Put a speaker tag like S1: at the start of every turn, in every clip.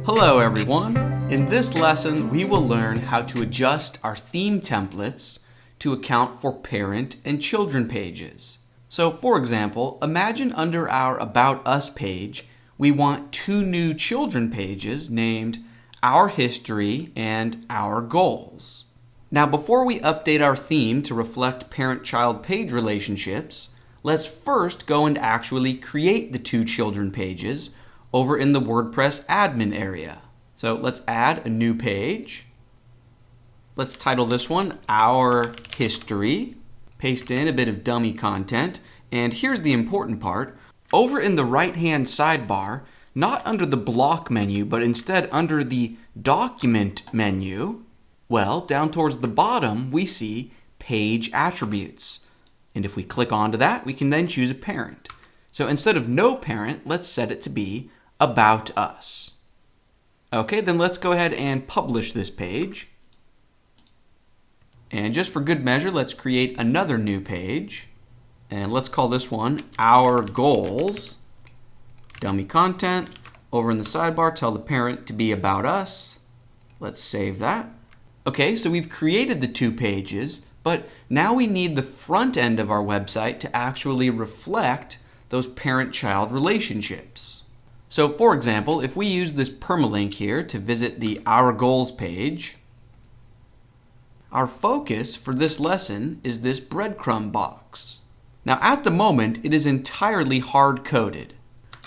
S1: Hello everyone! In this lesson we will learn how to adjust our theme templates to account for parent and children pages. So for example, imagine under our About Us page we want two new children pages named Our History and Our Goals. Now before we update our theme to reflect parent-child page relationships, let's first go and actually create the two children pages over in the WordPress admin area. So let's add a new page. Let's title this one Our History. Paste in a bit of dummy content. And here's the important part. Over in the right-hand sidebar, not under the block menu, but instead under the document menu, well, down towards the bottom, we see page attributes. And if we click onto that, we can then choose a parent. So instead of no parent, let's set it to be About Us. Okay, then let's go ahead and publish this page. And just for good measure, let's create another new page. And let's call this one Our Goals. Dummy content. Over in the sidebar, tell the parent to be About Us. Let's save that. Okay, so we've created the two pages, but now we need the front end of our website to actually reflect those parent-child relationships. So for example, if we use this permalink here to visit the Our Goals page, our focus for this lesson is this breadcrumb box. Now at the moment, it is entirely hard-coded,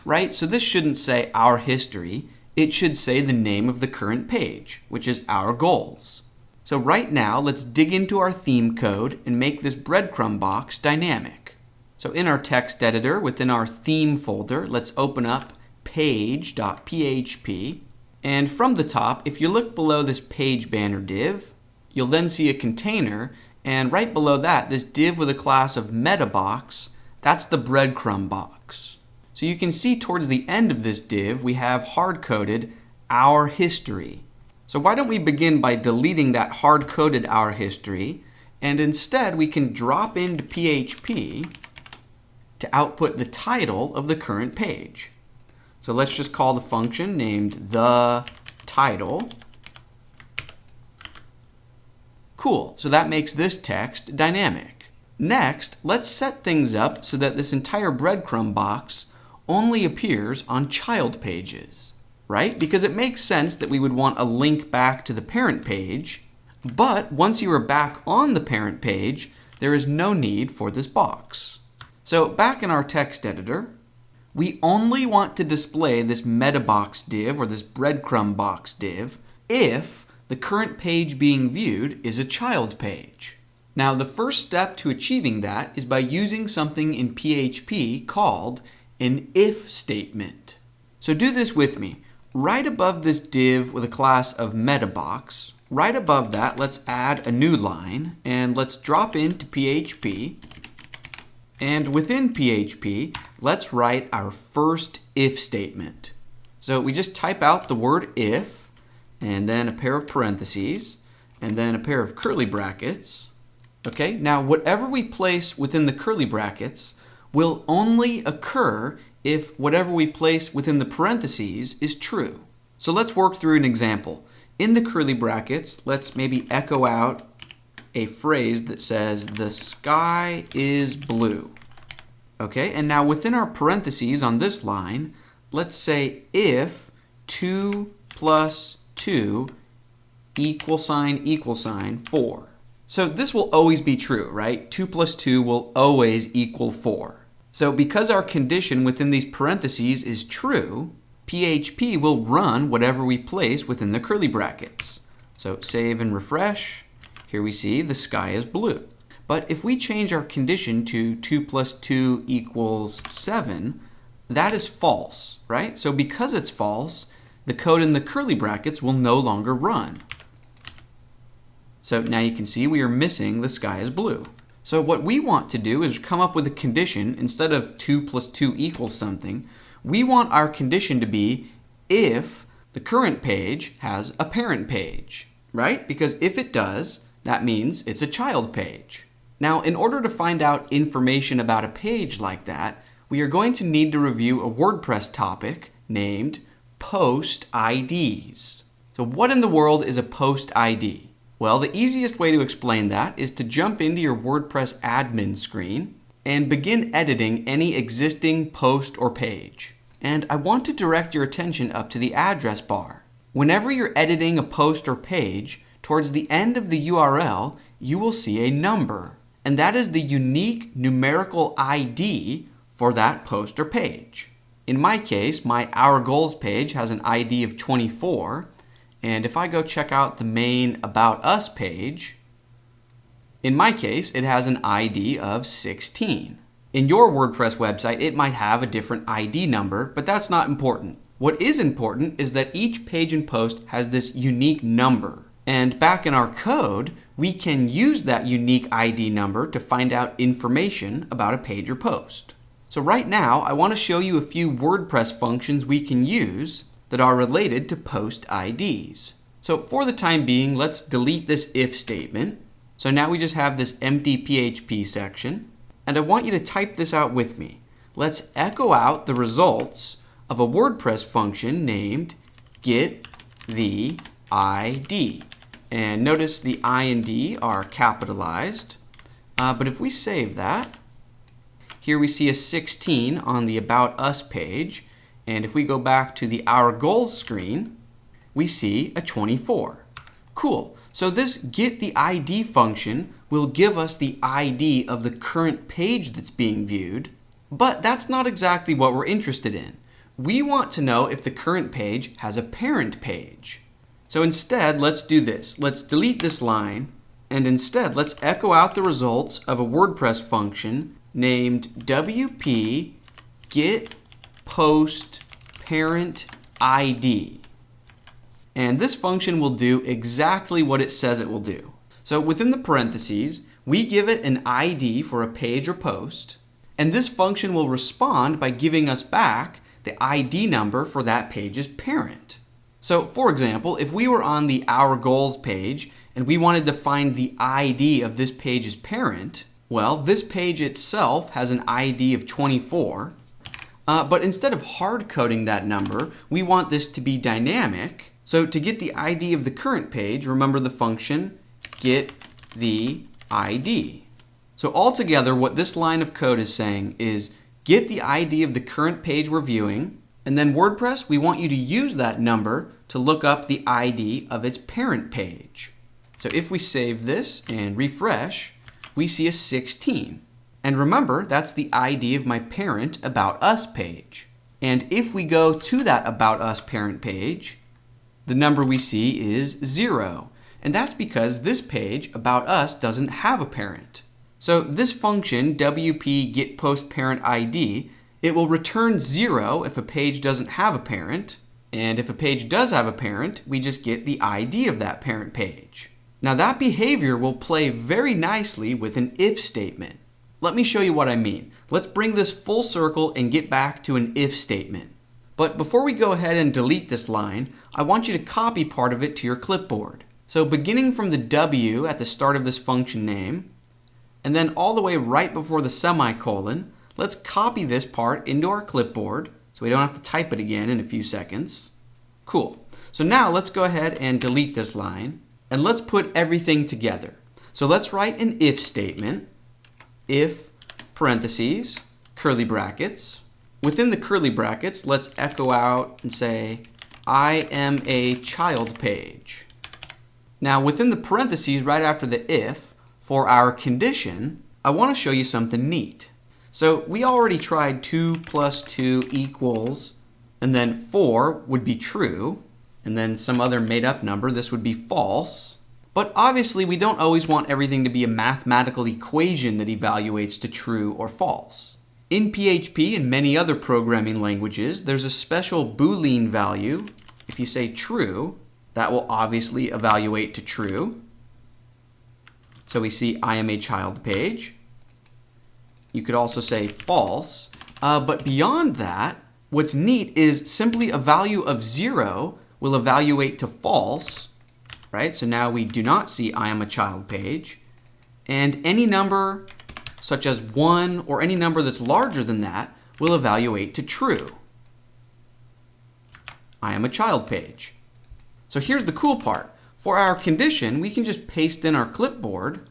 S1: right? So this shouldn't say Our History, it should say the name of the current page, which is Our Goals. So right now, let's dig into our theme code and make this breadcrumb box dynamic. So in our text editor, within our theme folder, let's open up page.php. And from the top, if you look below this page banner div, you'll then see a container. And right below that, this div with a class of metabox, that's the breadcrumb box. So you can see towards the end of this div, we have hard-coded Our History. So why don't we begin by deleting that hard-coded Our History, and instead we can drop into PHP to output the title of the current page. So let's just call the function named the title. Cool, so that makes this text dynamic. Next, let's set things up so that this entire breadcrumb box only appears on child pages, right? Because it makes sense that we would want a link back to the parent page, but once you are back on the parent page, there is no need for this box. So back in our text editor, we only want to display this metabox div or this breadcrumb box div if the current page being viewed is a child page. Now the first step to achieving that is by using something in PHP called an if statement. So do this with me. Right above this div with a class of metabox, right above that, let's add a new line and let's drop into PHP. And within PHP, let's write our first if statement. So we just type out the word if, and then a pair of parentheses, and then a pair of curly brackets. Okay, now whatever we place within the curly brackets will only occur if whatever we place within the parentheses is true. So let's work through an example. In the curly brackets, let's maybe echo out a phrase that says, the sky is blue. Okay, and now within our parentheses on this line, let's say if 2 plus 2 == 4. So this will always be true, right? 2 plus 2 will always equal 4. So because our condition within these parentheses is true, PHP will run whatever we place within the curly brackets. So save and refresh. Here we see the sky is blue. But if we change our condition to 2 plus 2 = 7, that is false, right? So because it's false, the code in the curly brackets will no longer run. So now you can see we are missing the sky is blue. So what we want to do is come up with a condition. Instead of 2 plus 2 = something, we want our condition to be if the current page has a parent page, right? Because if it does, that means it's a child page. Now, in order to find out information about a page like that, we are going to need to review a WordPress topic named post IDs. So what in the world is a post ID? Well, the easiest way to explain that is to jump into your WordPress admin screen and begin editing any existing post or page. And I want to direct your attention up to the address bar. Whenever you're editing a post or page, towards the end of the URL, you will see a number. And that is the unique numerical ID for that post or page. In my case, my Our Goals page has an ID of 24. And if I go check out the main About Us page, in my case, it has an ID of 16. In your WordPress website, it might have a different ID number, but that's not important. What is important is that each page and post has this unique number. And back in our code, we can use that unique ID number to find out information about a page or post. So right now, I want to show you a few WordPress functions we can use that are related to post IDs. So for the time being, let's delete this if statement. So now we just have this empty PHP section. And I want you to type this out with me. Let's echo out the results of a WordPress function named get the ID. And notice the I and D are capitalized. But if we save that, here we see a 16 on the About Us page. And if we go back to the Our Goals screen, we see a 24. Cool. So this get the ID function will give us the ID of the current page that's being viewed. But that's not exactly what we're interested in. We want to know if the current page has a parent page. So instead, let's do this. Let's delete this line, and instead, let's echo out the results of a WordPress function named WP get post parent ID. And this function will do exactly what it says it will do. So within the parentheses, we give it an ID for a page or post, and this function will respond by giving us back the ID number for that page's parent. So for example, if we were on the Our Goals page and we wanted to find the ID of this page's parent, well, this page itself has an ID of 24, but instead of hard coding that number, we want this to be dynamic. So to get the ID of the current page, remember the function get the ID. So altogether, what this line of code is saying is get the ID of the current page we're viewing, and then WordPress, we want you to use that number to look up the ID of its parent page. So if we save this and refresh, we see a 16. And remember, that's the ID of my parent About Us page. And if we go to that About Us parent page, the number we see is 0. And that's because this page, About Us, doesn't have a parent. So this function, WP get post parent ID, it will return 0 if a page doesn't have a parent. And if a page does have a parent, we just get the ID of that parent page. Now that behavior will play very nicely with an if statement. Let me show you what I mean. Let's bring this full circle and get back to an if statement. But before we go ahead and delete this line, I want you to copy part of it to your clipboard. So beginning from the W at the start of this function name, and then all the way right before the semicolon, let's copy this part into our clipboard so we don't have to type it again in a few seconds. Cool. So now let's go ahead and delete this line, and let's put everything together. So let's write an if statement. If, parentheses, curly brackets. Within the curly brackets, let's echo out and say, I am a child page. Now within the parentheses right after the if, for our condition, I want to show you something neat. So we already tried 2 plus 2 equals, and then 4 would be true, and then some other made up number, this would be false. But obviously we don't always want everything to be a mathematical equation that evaluates to true or false. In PHP and many other programming languages, there's a special Boolean value. If you say true, that will obviously evaluate to true. So we see I am a child page. You could also say false. But beyond that, what's neat is simply a value of 0 will evaluate to false. Right? So now we do not see I am a child page. And any number such as 1 or any number that's larger than that will evaluate to true. I am a child page. So here's the cool part. For our condition, we can just paste in our clipboard,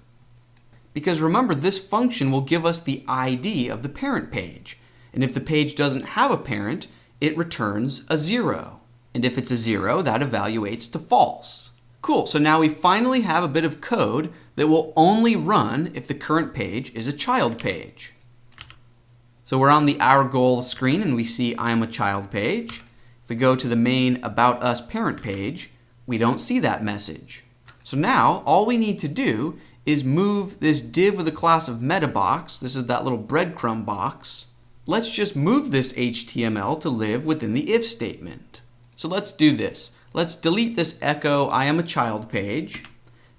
S1: because remember, this function will give us the ID of the parent page. And if the page doesn't have a parent, it returns a 0. And if it's a 0, that evaluates to false. Cool, so now we finally have a bit of code that will only run if the current page is a child page. So we're on the Our Goals screen and we see I am a child page. If we go to the main About Us parent page, we don't see that message. So now all we need to do is move this div with a class of metabox. This is that little breadcrumb box. Let's just move this HTML to live within the if statement. So let's do this. Let's delete this echo I am a child page,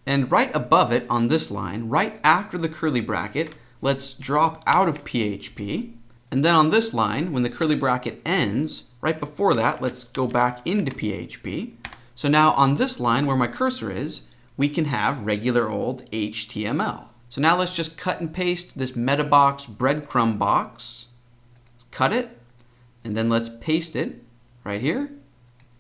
S1: and right above it on this line, right after the curly bracket, let's drop out of PHP. And then on this line, when the curly bracket ends, right before that, let's go back into PHP. So now on this line where my cursor is, we can have regular old HTML. So now let's just cut and paste this metabox breadcrumb box. Let's cut it, and then let's paste it right here.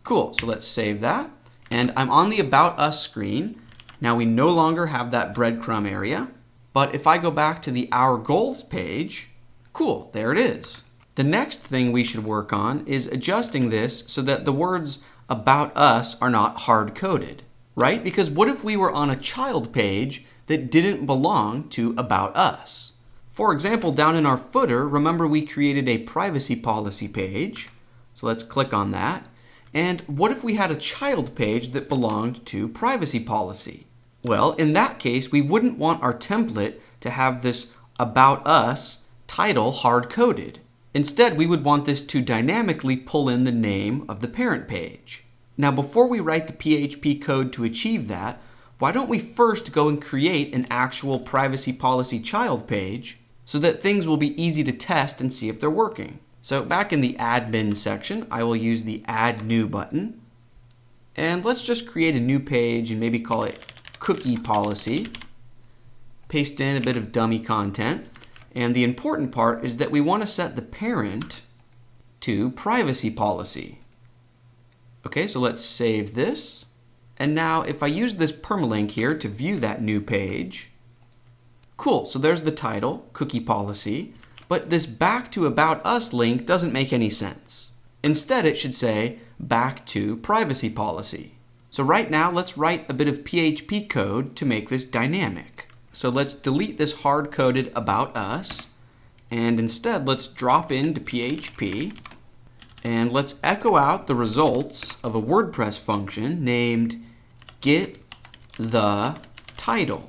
S1: Cool, so let's save that. And I'm on the About Us screen. Now we no longer have that breadcrumb area. But if I go back to the Our Goals page, cool, there it is. The next thing we should work on is adjusting this so that the words About Us are not hard-coded, right? Because what if we were on a child page that didn't belong to About Us? For example, down in our footer, remember we created a privacy policy page. So let's click on that. And what if we had a child page that belonged to privacy policy? Well, in that case, we wouldn't want our template to have this About Us title hard-coded. Instead, we would want this to dynamically pull in the name of the parent page. Now, before we write the PHP code to achieve that, why don't we first go and create an actual privacy policy child page so that things will be easy to test and see if they're working. So back in the admin section, I will use the Add New button. And let's just create a new page and maybe call it Cookie Policy. Paste in a bit of dummy content. And the important part is that we want to set the parent to Privacy Policy. Okay, so let's save this. And now if I use this permalink here to view that new page, cool, so there's the title, Cookie Policy. But this back to About Us link doesn't make any sense. Instead, it should say back to Privacy Policy. So right now, let's write a bit of PHP code to make this dynamic. So let's delete this hard-coded About Us, and instead let's drop into PHP, and let's echo out the results of a WordPress function named getTheTitle.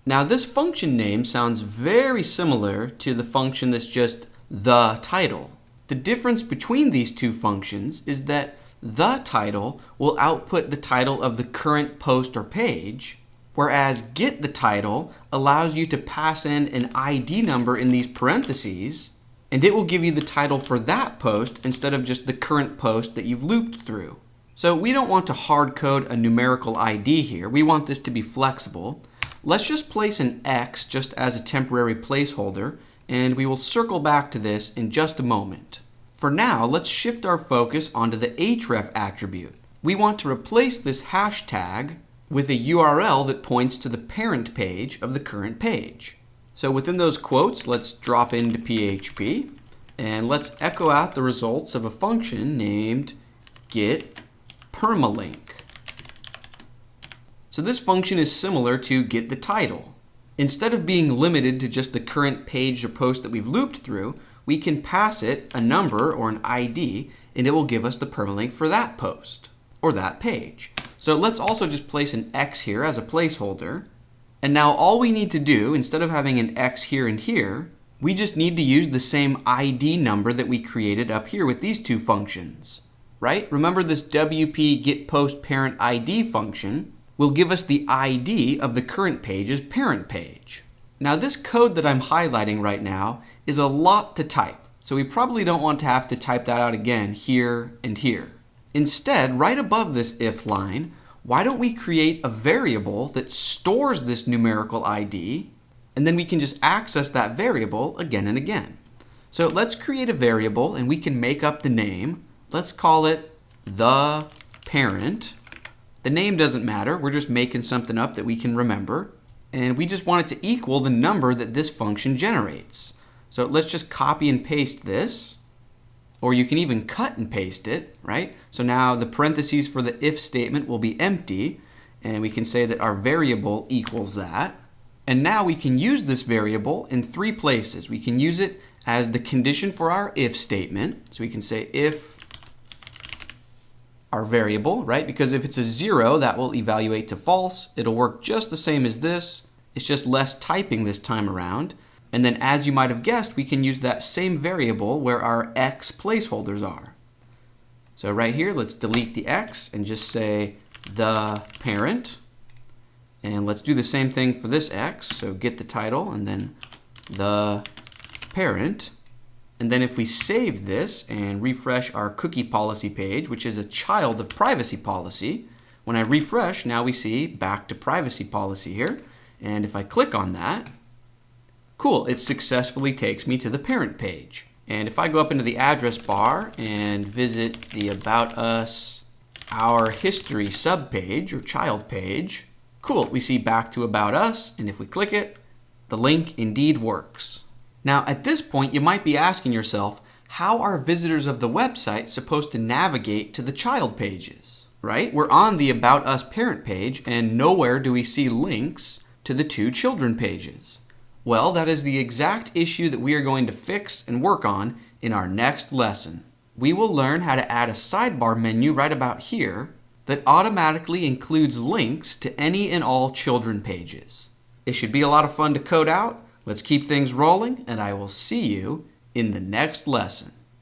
S1: Now this function name sounds very similar to the function that's just the title. The difference between these two functions is that the title will output the title of the current post or page, whereas getTheTitle allows you to pass in an ID number in these parentheses, and it will give you the title for that post instead of just the current post that you've looped through. So we don't want to hard code a numerical ID here. We want this to be flexible. Let's just place an X just as a temporary placeholder, and we will circle back to this in just a moment. For now, let's shift our focus onto the href attribute. We want to replace this hashtag with a URL that points to the parent page of the current page. So within those quotes, let's drop into PHP, and let's echo out the results of a function named getPermalink. So this function is similar to getTheTitle. Instead of being limited to just the current page or post that we've looped through, we can pass it a number or an ID, and it will give us the permalink for that post or that page. So let's also just place an X here as a placeholder. And now all we need to do, instead of having an X here and here, we just need to use the same ID number that we created up here with these two functions, right? Remember this WP getPostParentID function will give us the ID of the current page's parent page. Now this code that I'm highlighting right now is a lot to type, so we probably don't want to have to type that out again here and here. Instead, right above this if line, why don't we create a variable that stores this numerical ID, and then we can just access that variable again and again. So let's create a variable, and we can make up the name let's call it the parent. The name doesn't matter. We're just making something up that we can remember. And we just want it to equal the number that this function generates. So let's just copy and paste this. Or you can even cut and paste it, right? So now the parentheses for the if statement will be empty, and we can say that our variable equals that. And now we can use this variable in 3 places. We can use it as the condition for our if statement. So we can say if our variable, right? Because if it's a 0, that will evaluate to false. It'll work just the same as this. It's just less typing this time around. And then, as you might have guessed, we can use that same variable where our x placeholders are. So right here, let's delete the x and just say the parent. And let's do the same thing for this x. So get the title and then the parent. And then if we save this and refresh our cookie policy page, which is a child of privacy policy, when I refresh, now we see back to privacy policy here. And if I click on that, cool, it successfully takes me to the parent page. And if I go up into the address bar and visit the About Us, Our History subpage or child page, cool, we see back to About Us, and if we click it, the link indeed works. Now at this point, you might be asking yourself, how are visitors of the website supposed to navigate to the child pages, right? We're on the About Us parent page, and nowhere do we see links to the 2 children pages. Well, that is the exact issue that we are going to fix and work on in our next lesson. We will learn how to add a sidebar menu right about here that automatically includes links to any and all children pages. It should be a lot of fun to code out. Let's keep things rolling, and I will see you in the next lesson.